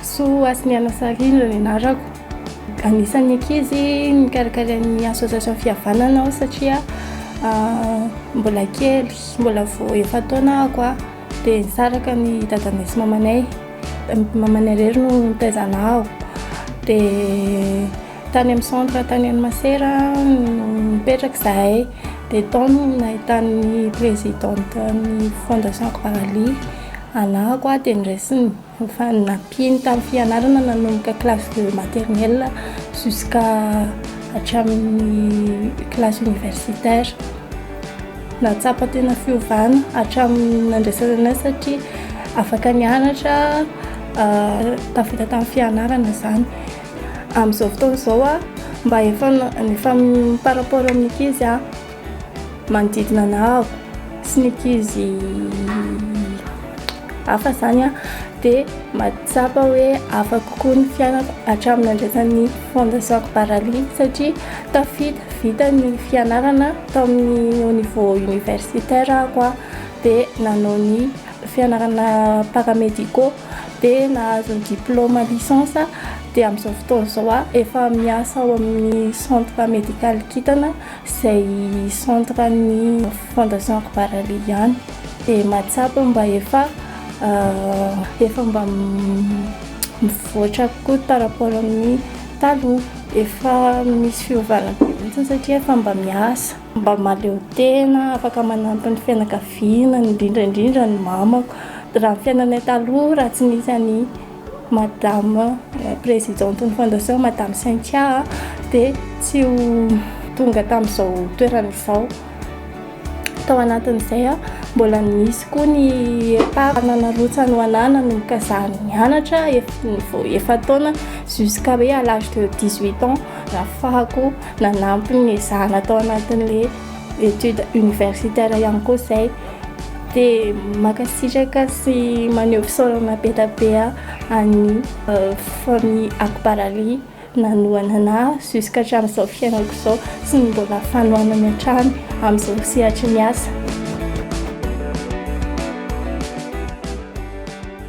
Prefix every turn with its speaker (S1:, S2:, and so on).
S1: Soa Asniana Sarina ny anarako. Anisan'ny ankizy mikarakara ny association fihavanana aho satria mbola kely, mbola vao efa taona ako dia nisaraka ny dadanay sy mamanay rery no nitaizana aho. Dia tany amin'ny centre tany Masera nipetraka izahay. Dia tao no nahitany présidentan'ny fondation Akbarali anahako dia niraisiny fa nampiany tamin'ny fianarana nanomboka classe de maternelle jusqu'à hatramin'ny classe universitaire. Natsapa tena fiovana hatramin'ny nandraisana anazy satria afaka nianatra tafita tamin'ny fianarana izany. Amin'izao fotoana izao mba efa par rapport amin'ny ankizy manodidina anao sy ny ankizy hafa izany dia mahatsapa hoe afaka kokoa ny fianako hatramin'ny nandraisan'ny fondation Akbarali satria vita ny fianarana tamin'ny au niveau universitaire ako dia nanao ny fianarana paramédicaux dia nahazo ny diplôme licence. Dia amin'izao fotoana izao efa miasa ao amin'ny centre médical Kitana izay centre ny fondation Akbarali ihany. Dia mahatsapa mba efa mba mivoatra kokoa par rapport amin'ny taloha. Efa misy fiovana mihitsy satria efa mba miasa, mba maleo tena, afaka manampy ny fianakaviana, indrindra ny mamako. Raha ny fiainanay taloha raha tsy nisy any madame présidente ny fondation madame Cynthia dia tsy ho tonga tamin'izao toerana izao. Tao anatin'izay mbola nisy koa ny nanarotsa ny anana no mikazana nianatra efa taona jusqu'à à l'âge de 18 ans nahafahako nanampy ny ezahana tao anatin'ilay étude universitaire ihany koa izay. Dia makasitraka sy maneho fisaorana be dia be any famille Akbarali nanohana anahy jusqu'à hatramin'izao fiainako izao sy ny mbola fanohanana hatrany amin'izao sehatra ny asa.